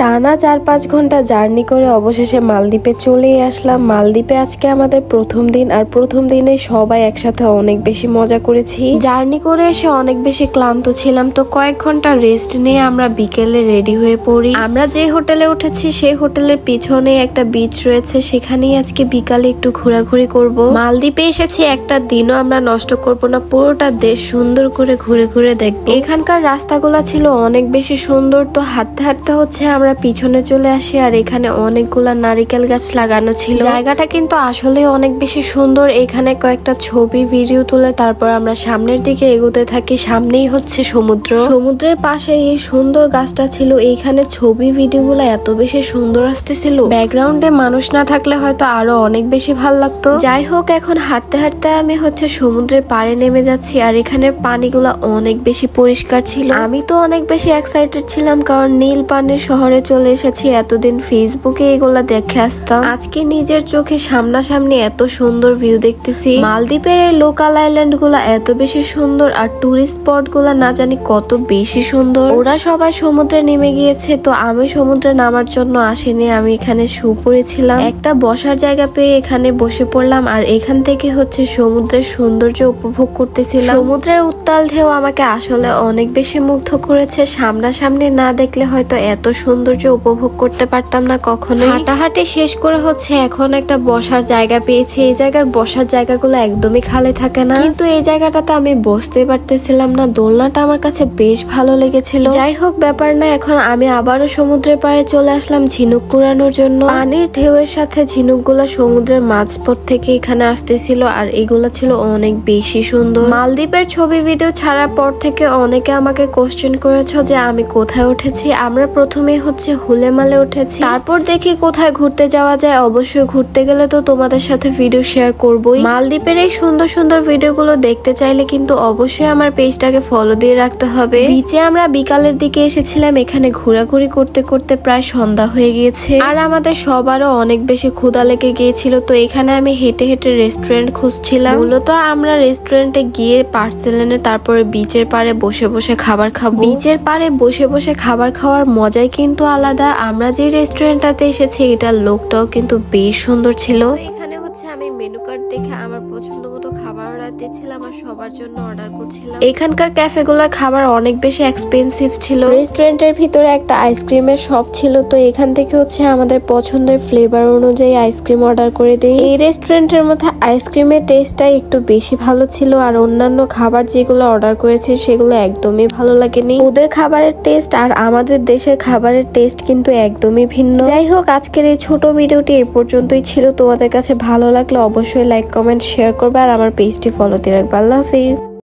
টানা 4-5 ঘন্টা জার্নি করে অবশেষে মালদ্বীপে চলেই আসলাম। মালদ্বীপে আজকে আমাদের প্রথম দিন, আর প্রথম দিনে সবাই একসাথে অনেক বেশি মজা করেছি। জার্নি করে এসে অনেক বেশি ক্লান্ত ছিলাম, তো কয়েক ঘন্টা রেস্ট নিয়ে আমরা বিকেলে রেডি হয়ে পড়ি। আমরা যে হোটেলে উঠেছি সেই হোটেলের পিছনে একটা বিচ রয়েছে, সেখানেই আজকে বিকালে একটু ঘোরাঘুরি করব। মালদ্বীপে এসেছি, একটা দিনও আমরা নষ্ট করব না, পুরোটা দেশ সুন্দর করে ঘুরে ঘুরে দেখবো। এখানকার রাস্তাগুলো ছিল অনেক বেশি সুন্দর, তো হাঁটতে হাঁটতে হচ্ছে আমরা পিছনে চলে আসি, আর এখানে অনেকগুলা নারিকেল গাছ লাগানো ছিল। জায়গাটা কিন্তু আসলে অনেক বেশি সুন্দর। এখানে কয়েকটা ছবি ভিডিও তুলে তারপর আমরা সামনের দিকে এগোতে থাকি। সামনেই হচ্ছে সমুদ্র, সমুদ্রের পাশে এই সুন্দর গাছটা ছিল। এইখানে ছবি ভিডিও গুলো এত বেশি সুন্দর আসতেছিল, ব্যাকগ্রাউন্ডে মানুষ না থাকলে হয়তো আরো অনেক বেশি ভাল লাগতো। যাই হোক, এখন হাঁটতে হাঁটতে আমি হচ্ছে সমুদ্রের পাড়ে নেমে যাচ্ছি, আর এখানের পানিগুলা অনেক বেশি পরিষ্কার ছিল। আমি তো অনেক বেশি এক্সাইটেড ছিলাম, কারণ নীল পানির শহরে চলে এসেছি। এতদিন ফেসবুকে এগুলা দেখে আসতাম, আজকে নিজের চোখে সামনাসামনি এত সুন্দর ভিউ দেখতেছি। মালদ্বীপের এই লোকাল আইল্যান্ড গুলা এত বেশি সুন্দর, আর টুরিস্ট স্পট গুলা না জানি কত বেশি সুন্দর। ওরা সবাই সমুদ্রে নেমে গিয়েছে, তো আমি সমুদ্রে নামার জন্য আসিনি, আমি এখানে শু পড়েছিলাম। একটা বসার জায়গা পেয়ে এখানে বসে পড়লাম, আর এখান থেকে হচ্ছে সমুদ্রের সৌন্দর্য উপভোগ করতেছিলাম। সমুদ্রের উত্তাল ঢেউ আমাকে আসলে অনেক বেশি মুগ্ধ করেছে। সামনাসামনি না দেখলে হয়তো এত সৌন্দর্য উপভোগ করতে পারতাম না কখনো। হাঁটাহাঁটি শেষ করে হচ্ছে এখন একটা বসার জায়গা পেয়েছি। এই জায়গার বসার জায়গাগুলো একদমই খালি থাকে না, কিন্তু এই জায়গাটাতে আমি বসতে পারতেছিলাম না। দোলনাটা আমার কাছে বেশ ভালো লেগেছিল। যাই হোক, ব্যাপার না। এখন আমি আবারও সমুদ্রের পাড়ে চলে আসলাম ঝিনুক কুড়ানোর জন্য। পানির ঢেউয়ের সাথে ঝিনুকগুলা সমুদ্রের মাঝপথ থেকে এখানে আসতেছিল, আর এগুলা ছিল অনেক বেশি সুন্দর। মালদ্বীপের ছবি ভিডিও ছাড়ার পর থেকে অনেকে আমাকে কোশ্চেন করেছো যে আমি কোথায় উঠেছি। আমরা প্রথমে হচ্ছে হুলেমালে উঠেছি, তারপর দেখি কোথায় ঘুরতে যাওয়া যায়। অবশ্যই ঘুরতে গেলে তো তোমাদের সাথে ভিডিও শেয়ার করবোই। মালদ্বীপের এই সুন্দর সুন্দর ভিডিওগুলো দেখতে চাইলে কিন্তু অবশ্যই আমার পেজটাকে ফলো দিয়ে রাখতে হবে। বিচে আমরা বিকালের দিকে এসেছিলাম, এখানে ঘোরাঘুরি করতে করতে প্রায় সন্ধ্যা হয়ে গিয়েছে, আর আমাদের সবারও অনেক বেশি ক্ষুধা লেগে গিয়েছিল। তো এখানে আমি হেঁটে হেঁটে রেস্টুরেন্ট খুঁজছিলাম। মূলত আমরা রেস্টুরেন্টে গিয়ে পার্সেল এনে তারপরে বিচের পাড়ে বসে বসে খাবার খাবো। বিচের পাড়ে বসে বসে খাবার খাওয়ার মজাই কিন্তু আলাদা। আমরা যে রেস্টুরেন্টটাতে এসেছি এটার লোকটাও কিন্তু বেশ সুন্দর ছিল। এখানে হচ্ছে আমি মেনু কার্ড দেখে আমার পছন্দ মতো খাবার অর্ডার দিয়েছিলাম, আর সবার জন্য অর্ডার করছিলাম। এখানকার ক্যাফেগুলোর খাবার অনেক বেশি এক্সপেন্সিভ ছিল। রেস্টুরেন্টের ভিতরে একটা আইসক্রিমের শপ ছিল, তো এখান থেকে হচ্ছে আমাদের পছন্দের ফ্লেভার অনুযায়ী আইসক্রিম অর্ডার করে দিই। এই রেস্টুরেন্টের মধ্যে আইসক্রিমের টেস্টটাই একটু বেশি ভালো ছিল, আর অন্যান্য খাবার যেগুলো অর্ডার করেছে সেগুলো একদমই ভালো লাগেনি। ওদের খাবারের টেস্ট আর আমাদের দেশের খাবারের টেস্ট কিন্তু একদমই ভিন্ন। যাই হোক, আজকের এই ছোট ভিডিওটি এই পর্যন্তই ছিল। তোমাদের কাছে ভালো লাগলে অবশ্যই লাইক, কমেন্ট, শেয়ার করবে, আর আমার পেজটি ফলো দিয়ে রাখবে। আল্লাহ হাফিজ।